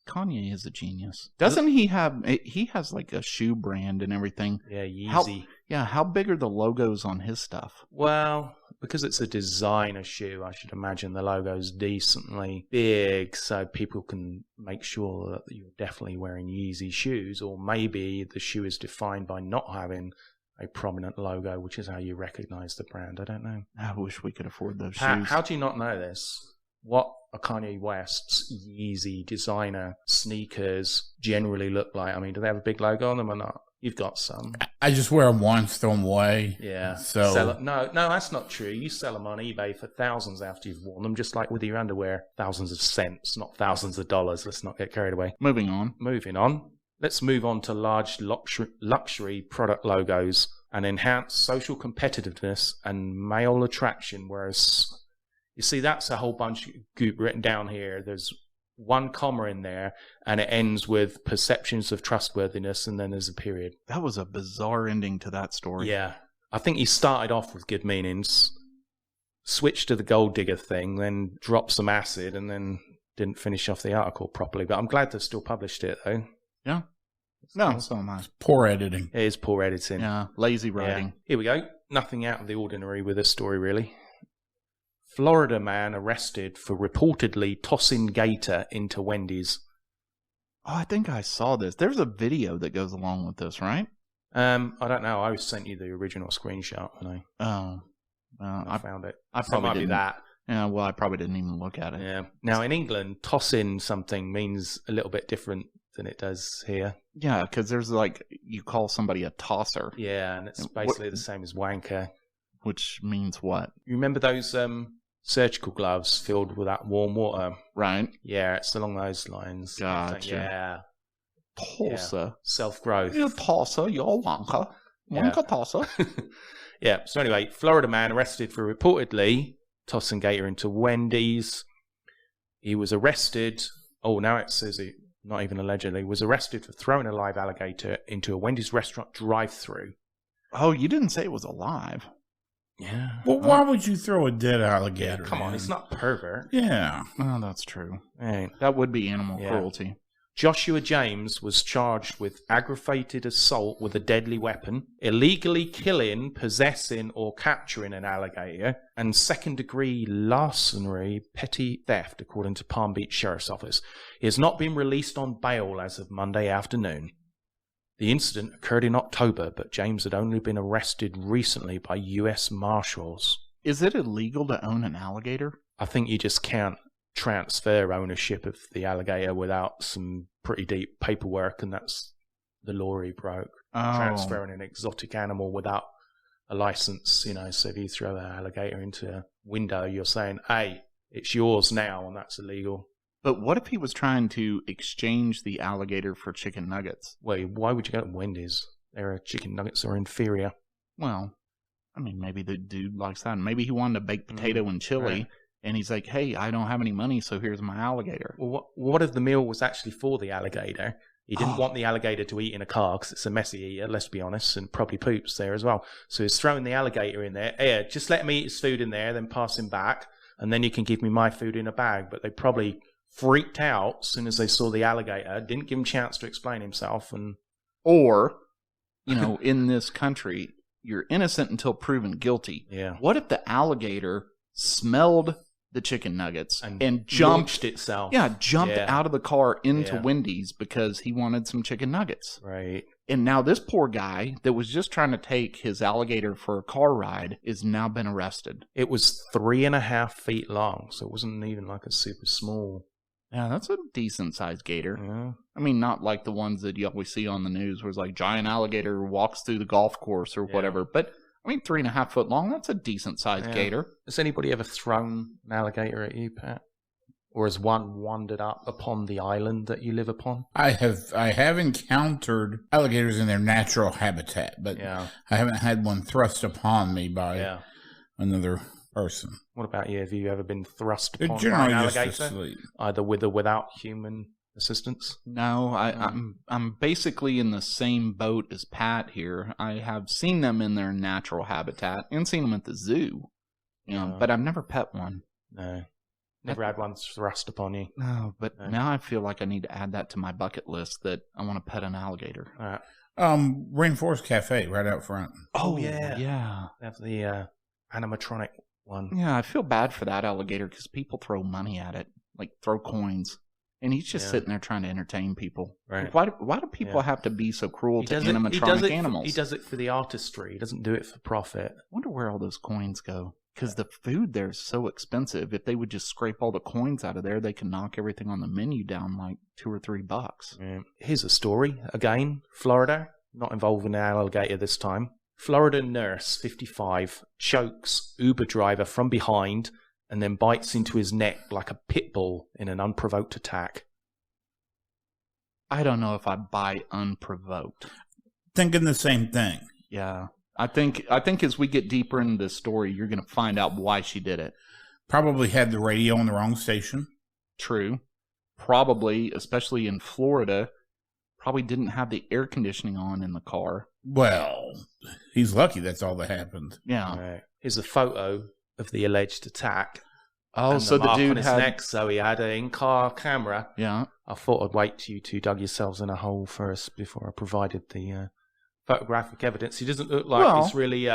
Kanye is a genius. Doesn't he have... He has like a shoe brand and everything. Yeah, Yeezy. How big are the logos on his stuff? Well, because it's a designer shoe, I should imagine the logo's decently big so people can make sure that you're definitely wearing Yeezy shoes, or maybe the shoe is defined by not having a prominent logo, which is how you recognize the brand. I don't know. I wish we could afford those shoes. How do you not know this? What are Kanye West's Yeezy designer sneakers generally look like? I mean, do they have a big logo on them or not? You've got some. I just wear them once, throw them away. Yeah. So no, that's not true. You sell them on eBay for thousands after you've worn them, just like with your underwear. Thousands of cents, not thousands of dollars. Let's not get carried away. Moving on. Let's move on to large luxury product logos and enhance social competitiveness and male attraction. Whereas, you see, that's a whole bunch of goop written down here. There's one comma in there, and it ends with perceptions of trustworthiness, and then there's a period. That was a bizarre ending to that story. Yeah. I think he started off with good meanings, switched to the gold digger thing, then dropped some acid, and then didn't finish off the article properly. But I'm glad they still published it, though. Yeah. No, so am I. Poor editing. It is poor editing. Yeah, lazy writing. Yeah. Here we go. Nothing out of the ordinary with this story, really. Florida man arrested for reportedly tossing gator into Wendy's. Oh, I think I saw this. There's a video that goes along with this, right? I don't know. I sent you the original screenshot when I found it. I probably might be that. Yeah, well, I probably didn't even look at it. Yeah. Now, in England, tossing something means a little bit different than it does here. Yeah, because there's like, you call somebody a tosser. Yeah, and it's basically the same as wanker. Which means what? You remember those surgical gloves filled with that warm water? Right. Yeah, it's along those lines. Gotcha. Yeah. Tosser. Yeah. Self-growth. You're a tosser, you're a wanker. Wanker tosser. Yeah, so anyway, Florida man arrested for reportedly tossing gator into Wendy's. He was arrested. Oh, now it says he, not even allegedly, was arrested for throwing a live alligator into a Wendy's restaurant drive-thru. Oh, you didn't say it was alive. Yeah. Well, why would you throw a dead alligator? Come on, it's not pervert. Yeah. Oh, that's true. Right. That would be animal cruelty. Joshua James was charged with aggravated assault with a deadly weapon, illegally killing, possessing, or capturing an alligator, and second-degree larceny, petty theft, according to Palm Beach Sheriff's Office. He has not been released on bail as of Monday afternoon. The incident occurred in October, but James had only been arrested recently by U.S. Marshals. Is it illegal to own an alligator? I think you just can't transfer ownership of the alligator without some pretty deep paperwork, and that's the law he broke. Transferring an exotic animal without a license, you know, so if you throw an alligator into a window, you're saying, hey, it's yours now, and that's illegal. But what if he was trying to exchange the alligator for chicken nuggets? Wait, why would you go to Wendy's? Their chicken nuggets are inferior. Well, I mean, maybe the dude likes that. Maybe he wanted a baked potato and chili, and he's like, hey, I don't have any money, so here's my alligator. Well, what if the meal was actually for the alligator? He didn't want the alligator to eat in a car because it's a messy eater, let's be honest, and probably poops there as well. So he's throwing the alligator in there. Yeah, just let me eat his food in there, then pass him back, and then you can give me my food in a bag. But they probably freaked out as soon as they saw the alligator, didn't give him a chance to explain himself. Or, you know, in this country, you're innocent until proven guilty. Yeah. What if the alligator smelled the chicken nuggets and jumped itself? Yeah, jumped out of the car into Wendy's because he wanted some chicken nuggets. Right. And now this poor guy that was just trying to take his alligator for a car ride is now been arrested. It was 3.5 feet long, so it wasn't even like a super small. Yeah, that's a decent-sized gator. Yeah. I mean, not like the ones that you always see on the news where it's like giant alligator walks through the golf course or whatever. But, I mean, 3.5 foot long, that's a decent-sized gator. Has anybody ever thrown an alligator at you, Pat? Or has one wandered up upon the island that you live upon? I have encountered alligators in their natural habitat, but I haven't had one thrust upon me by another person. What about you? Have you ever been thrust upon They're by an generally alligator? just asleep. Either with or without human assistance? No, I'm basically in the same boat as Pat here. I have seen them in their natural habitat and seen them at the zoo, you know, but I've never pet one. No. Never had one thrust upon you. No, but now I feel like I need to add that to my bucket list that I want to pet an alligator. All right. Rainforest Cafe right out front. Oh, yeah. They have the animatronic one. Yeah, I feel bad for that alligator because people throw money at it, like throw coins. And he's just sitting there trying to entertain people. Right. Why do people have to be so cruel to animatronic animals? He does it for the artistry. He doesn't do it for profit. I wonder where all those coins go. Because the food there is so expensive. If they would just scrape all the coins out of there, they can knock everything on the menu down like $2 or $3. Yeah. Here's a story. Again, Florida, not involving an alligator this time. Florida nurse, 55, chokes Uber driver from behind and then bites into his neck like a pit bull in an unprovoked attack. I don't know if I buy unprovoked. Thinking the same thing. Yeah. I think as we get deeper into this story, you're going to find out why she did it. Probably had the radio on the wrong station. True. Probably, especially in Florida, probably didn't have the air conditioning on in the car. Well, he's lucky that's all that happened. Yeah. Right. Here's a photo of the alleged attack. Oh, so the dude on his had neck, so he had an in-car camera. Yeah. I thought I'd wait till you two dug yourselves in a hole first before I provided the photographic evidence. He doesn't look like he's really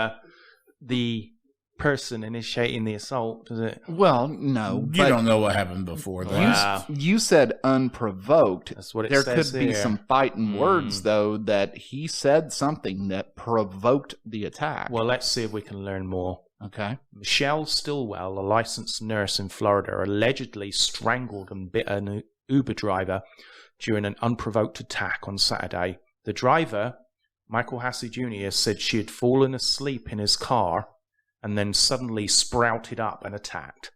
the person initiating the assault, does it? Well, no. You don't know what happened before that. You said unprovoked. That's what it there says could be here. some fighting words, though, that he said something that provoked the attack. Well, let's see if we can learn more. Okay. Michelle Stillwell, a licensed nurse in Florida, allegedly strangled and bit an Uber driver during an unprovoked attack on Saturday. The driver, Michael Hassey Jr., said she had fallen asleep in his car and then suddenly sprouted up and attacked.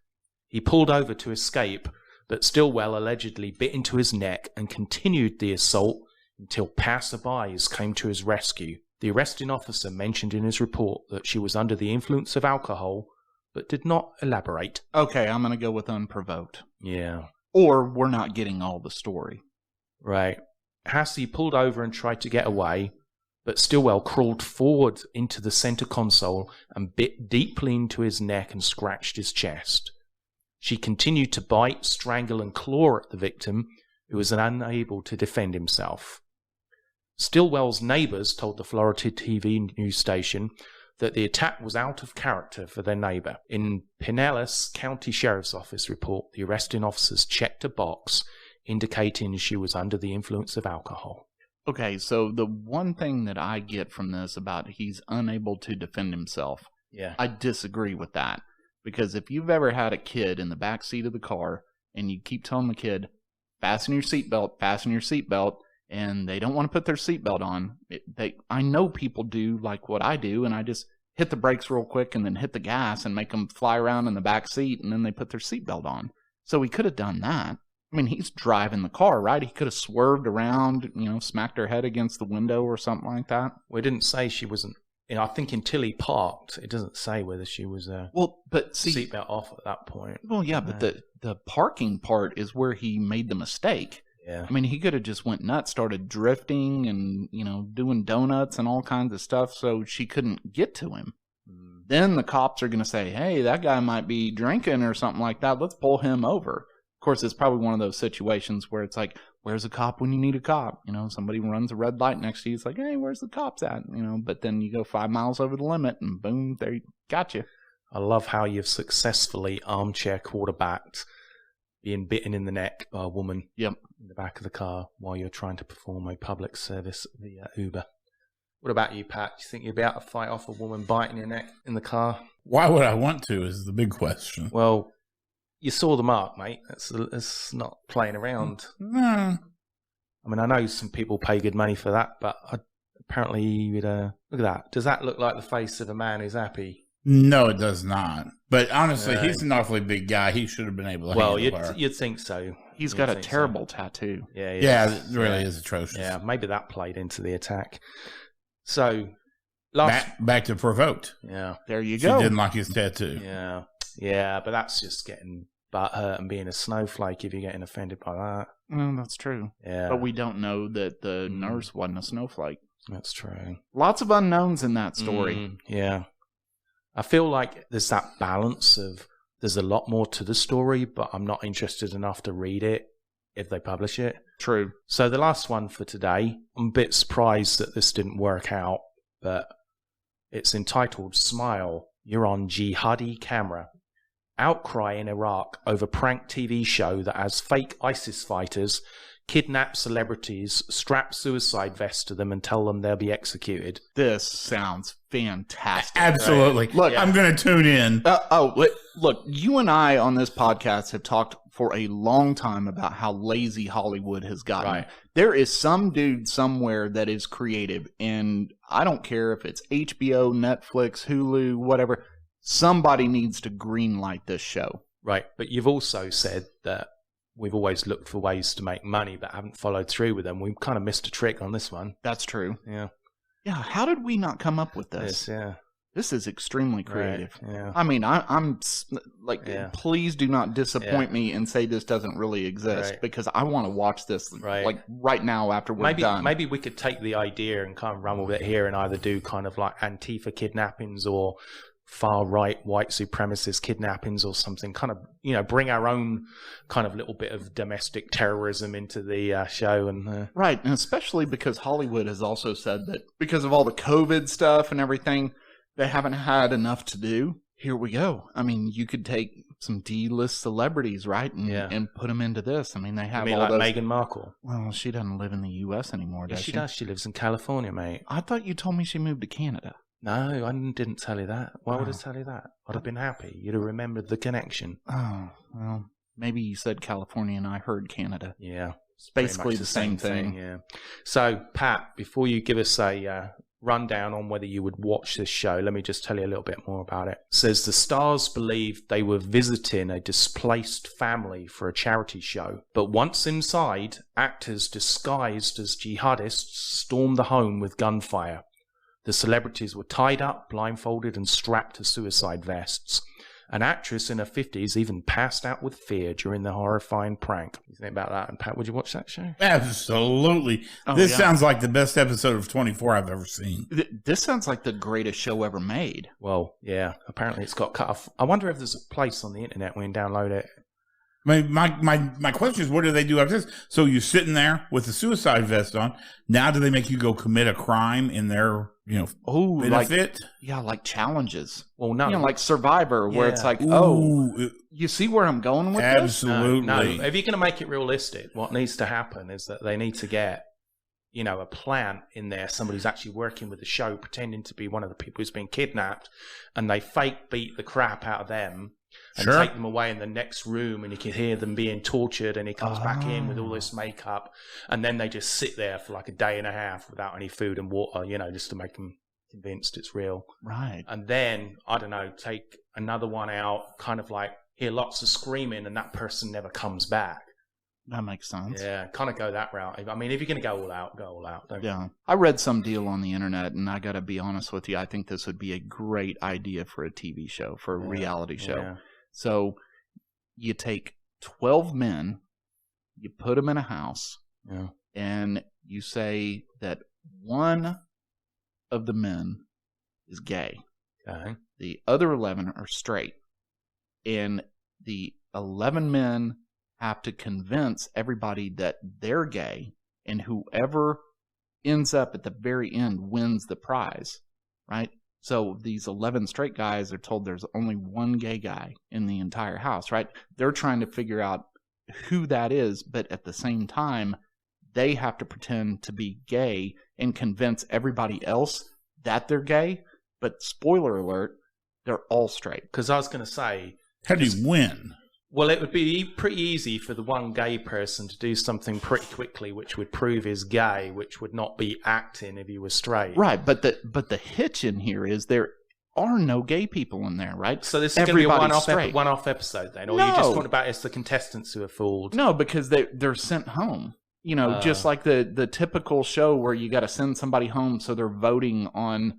He pulled over to escape, but Stillwell allegedly bit into his neck and continued the assault until passerbys came to his rescue. The arresting officer mentioned in his report that she was under the influence of alcohol, but did not elaborate. Okay, I'm going to go with unprovoked. Yeah. Or we're not getting all the story. Right. Hassey pulled over and tried to get away, but Stillwell crawled forward into the center console and bit deeply into his neck and scratched his chest. She continued to bite, strangle, and claw at the victim, who was unable to defend himself. Stillwell's neighbors told the Florida TV news station that the attack was out of character for their neighbor. In Pinellas County Sheriff's Office report, the arresting officers checked a box indicating she was under the influence of alcohol. Okay, so the one thing that I get from this about he's unable to defend himself, I disagree with that. Because if you've ever had a kid in the back seat of the car and you keep telling the kid, fasten your seatbelt, and they don't want to put their seatbelt on, I know people do like what I do, and I just hit the brakes real quick and then hit the gas and make them fly around in the back seat, and then they put their seatbelt on. So he could have done that. I mean, he's driving the car, right? He could have swerved around, smacked her head against the window or something like that. Well, it didn't say she wasn't. I think until he parked, it doesn't say whether she was seatbelt off at that point. Well, yeah, but the parking part is where he made the mistake. Yeah. I mean, he could have just went nuts, started drifting and, doing donuts and all kinds of stuff, so she couldn't get to him. Then the cops are going to say, hey, that guy might be drinking or something like that. Let's pull him over. Of course, it's probably one of those situations where it's like, where's a cop when you need a cop? Somebody runs a red light next to you. It's like, hey, where's the cops at? But then you go 5 miles over the limit and boom, there you got you. I love how you've successfully armchair quarterbacked being bitten in the neck by a woman in the back of the car while you're trying to perform a public service via Uber. What about you, Pat? Do you think you'd be able to fight off a woman biting your neck in the car? Why would I want to is the big question. Well, you saw the mark, mate. It's not playing around. No. I mean, I know some people pay good money for that, but apparently you'd... look at that. Does that look like the face of a man who's happy? No, it does not. But honestly, he's an awfully big guy. He should have been able to handle her. You'd think so. He's got a terrible tattoo. Yeah, it really is atrocious. Yeah, maybe that played into the attack. So, back to provoked. Yeah. There you go. She didn't like his tattoo. Yeah. Yeah, but that's just getting butthurt and being a snowflake if you're getting offended by that. Well, that's true. Yeah. But we don't know that the nurse wasn't a snowflake. That's true. Lots of unknowns in that story. Yeah. I feel like there's that balance of there's a lot more to the story, but I'm not interested enough to read it if they publish it. True. So the last one for today, I'm a bit surprised that this didn't work out, but it's entitled Smile, You're on Jihadi Camera. Outcry in Iraq over prank TV show that has fake ISIS fighters kidnap celebrities, strap suicide vests to them and tell them they'll be executed. This sounds fantastic. Absolutely. Right? Look, I'm going to tune in. Look, you and I on this podcast have talked for a long time about how lazy Hollywood has gotten. Right. There is some dude somewhere that is creative, and I don't care if it's HBO, Netflix, Hulu, whatever. Somebody needs to greenlight this show. Right, but you've also said that we've always looked for ways to make money, but haven't followed through with them. We've kind of missed a trick on this one. That's true. Yeah. Yeah. How did we not come up with this? Yeah. This is extremely creative. Right, yeah. I mean, I'm like, please do not disappoint me and say this doesn't really exist, because I want to watch this like right now after we're done. Maybe we could take the idea and kind of run with it here and either do kind of like Antifa kidnappings or far-right white supremacist kidnappings or something, kind of, you know, bring our own kind of little bit of domestic terrorism into the show. And Right, and especially because Hollywood has also said that because of all the COVID stuff and everything, they haven't had enough to do. Here we go. I mean, you could take some D-list celebrities, right, and put them into this. I mean, they have all like those... Meghan Markle? Well, she doesn't live in the U.S. anymore, does she? She does. She lives in California, mate. I thought you told me she moved to Canada. No, I didn't tell you that. Why would I tell you that? I'd have been happy. You'd have remembered the connection. Oh, well, maybe you said California and I heard Canada. Yeah. It's basically the same thing. Yeah. So, Pat, before you give us a rundown on whether you would watch this show, let me just tell you a little bit more about it. It says the stars believed they were visiting a displaced family for a charity show, but once inside, actors disguised as jihadists stormed the home with gunfire. The celebrities were tied up, blindfolded, and strapped to suicide vests. An actress in her 50s even passed out with fear during the horrifying prank. You think about that? And Pat, would you watch that show? Absolutely. This sounds like the best episode of 24 I've ever seen. This sounds like the greatest show ever made. Well, yeah. Apparently it's got cut off. I wonder if there's a place on the internet where you can download it. My question is, what do they do after this? So you're sitting there with the suicide vest on. Now do they make you go commit a crime in their, benefit? Like challenges. Well, no. Like Survivor, where it's like, you see where I'm going with this? Absolutely. No. If you're going to make it realistic, what needs to happen is that they need to get, a plant in there, somebody who's actually working with the show, pretending to be one of the people who's been kidnapped, and they fake beat the crap out of them. And take them away in the next room, and you can hear them being tortured, and he comes back in with all this makeup, and then they just sit there for like a day and a half without any food and water, just to make them convinced it's real. Right. And then, I don't know, take another one out, kind of like hear lots of screaming, and that person never comes back. That makes sense. Yeah, kind of go that route. I mean, if you're going to go all out. Yeah. I read some deal on the internet, and I got to be honest with you, I think this would be a great idea for a TV show, for a reality show. Yeah. So you take 12 men, you put them in a house, and you say that one of the men is gay. Okay. The other 11 are straight. And the 11 men have to convince everybody that they're gay, and whoever ends up at the very end wins the prize, right? So these 11 straight guys are told there's only one gay guy in the entire house, right? They're trying to figure out who that is, but at the same time, they have to pretend to be gay and convince everybody else that they're gay. But spoiler alert, they're all straight. Because I was going to say... How do you win? Well, it would be pretty easy for the one gay person to do something pretty quickly, which would prove he's gay, which would not be acting if he was straight. Right, but the hitch in here is there are no gay people in there, right? So this is going to be a one-off episode then? Or you just talking about it's the contestants who are fooled? No, because they're sent home. Just like the typical show where you got to send somebody home, so they're voting on,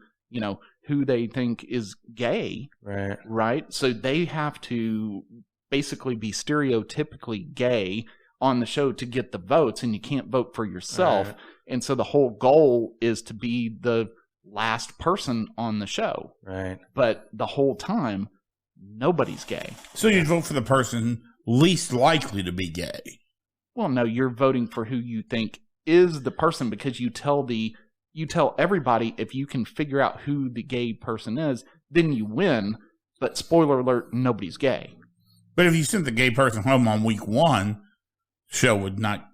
who they think is gay. Right? So they have to... basically be stereotypically gay on the show to get the votes, and you can't vote for yourself. Right. And so the whole goal is to be the last person on the show. Right. But the whole time, nobody's gay. So you'd vote for the person least likely to be gay. Well, no, you're voting for who you think is the person, because you tell everybody, if you can figure out who the gay person is, then you win. But spoiler alert, nobody's gay. But if you sent the gay person home on week one, the show would not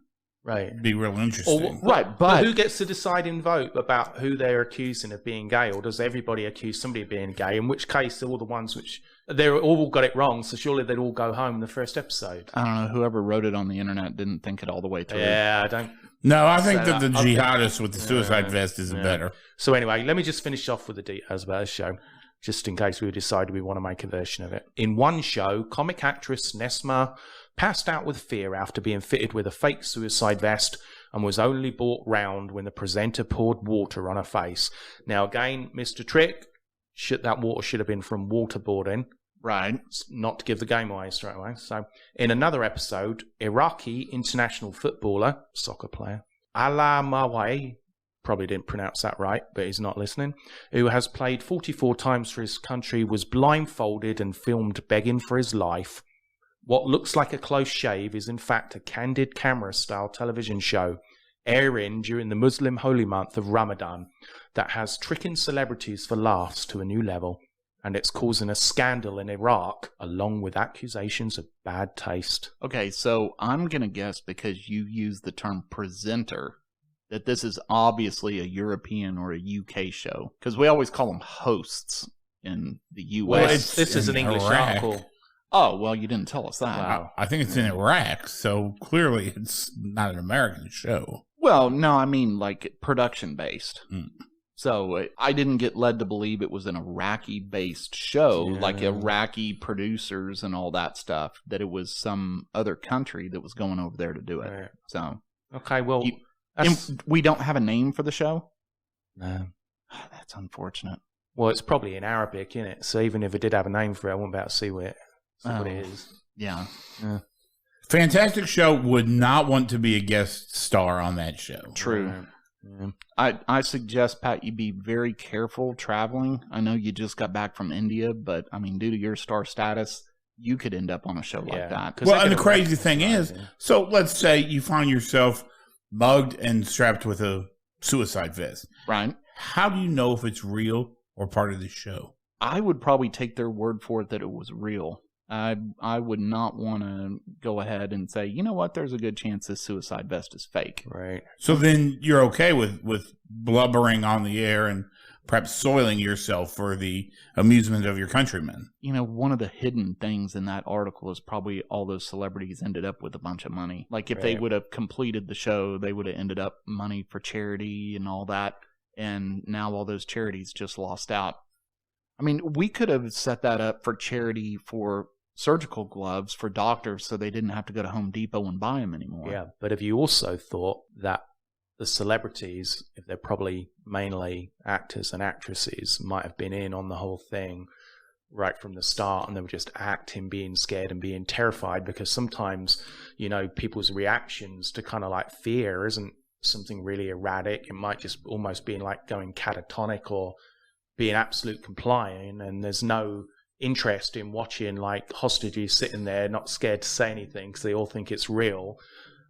be real interesting. But who gets to decide in vote about who they're accusing of being gay? Or does everybody accuse somebody of being gay? In which case, all the ones which... they all got it wrong, so surely they'd all go home in the first episode. I don't know. Whoever wrote it on the internet didn't think it all the way through. Yeah, I don't... No, I think that the jihadist with the suicide vest is better. So anyway, let me just finish off with the details about this show, just in case we decide we want to make a version of it. In one show, comic actress Nesma passed out with fear after being fitted with a fake suicide vest and was only brought round when the presenter poured water on her face. Now, again, Mr. Trick, that water should have been from waterboarding. Right. Not to give the game away straight away. So, in another episode, Iraqi international footballer, soccer player, Ala Mawai, probably didn't pronounce that right, but he's not listening, who has played 44 times for his country, was blindfolded and filmed begging for his life. What looks like a close shave is in fact a candid camera-style television show airing during the Muslim holy month of Ramadan that has tricking celebrities for laughs to a new level, and it's causing a scandal in Iraq along with accusations of bad taste. Okay, so I'm going to guess, because you use the term presenter, that this is obviously a European or a UK show, because we always call them hosts in the US. Well, this is an English article. Oh, well, you didn't tell us that. Wow. I think it's in Iraq, so clearly it's not an American show. Well, no, I mean like production-based. Mm. So I didn't get led to believe it was an Iraqi-based show, like Iraqi producers and all that stuff, that it was some other country that was going over there to do it. Right. So, okay, well... we don't have a name for the show? No. That's unfortunate. Well, it's probably in Arabic, isn't it? So even if it did have a name for it, I wouldn't be able to see what it is. Yeah. Fantastic show. Would not want to be a guest star on that show. True. Yeah. I suggest, Pat, you be very careful traveling. I know you just got back from India, but I mean, due to your star status, you could end up on a show like that. Well, and the crazy thing is, so let's say you find yourself mugged and strapped with a suicide vest. Right. How do you know if it's real or part of the show? I would probably take their word for it that it was real. I would not want to go ahead and say, you know what, there's a good chance this suicide vest is fake. Right. So then you're okay with blubbering on the air and perhaps soiling yourself for the amusement of your countrymen. You know, one of the hidden things in that article is probably all those celebrities ended up with a bunch of money. Like if they would have completed the show, they would have ended up money for charity and all that. And now all those charities just lost out. I mean, we could have set that up for charity for surgical gloves for doctors so they didn't have to go to Home Depot and buy them anymore. Yeah, but have you also thought that the celebrities, if they're probably mainly actors and actresses, might have been in on the whole thing right from the start, and they were just acting, being scared and being terrified, because sometimes, you know, people's reactions to kind of like fear isn't something really erratic. It might just almost be like going catatonic or being absolute compliant, and there's no interest in watching like hostages sitting there not scared to say anything because they all think it's real.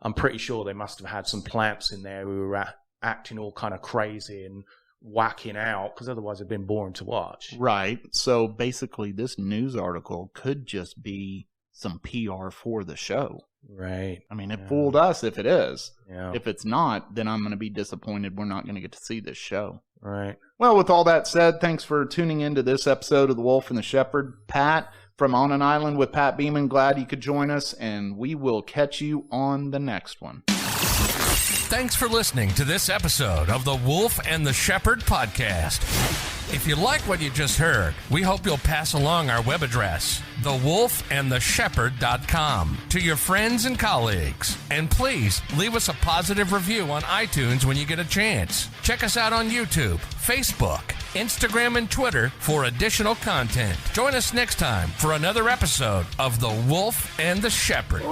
I'm pretty sure they must have had some plants in there who were acting all kind of crazy and whacking out, because otherwise it'd been boring to watch. Right. So basically this news article could just be some PR for the show. Right. I mean, it fooled us if it is. Yeah. If it's not, then I'm going to be disappointed we're not going to get to see this show. Right. Well, with all that said, thanks for tuning into this episode of The Wolf and the Shepherd. Pat, from On an Island with Pat Beaman, glad you could join us, and we will catch you on the next one. Thanks for listening to this episode of the Wolf and the Shepherd podcast. If you like what you just heard, we hope you'll pass along our web address, thewolfandtheshepherd.com, to your friends and colleagues. And please leave us a positive review on iTunes when you get a chance. Check us out on YouTube, Facebook, Instagram, and Twitter for additional content. Join us next time for another episode of The Wolf and the Shepherd.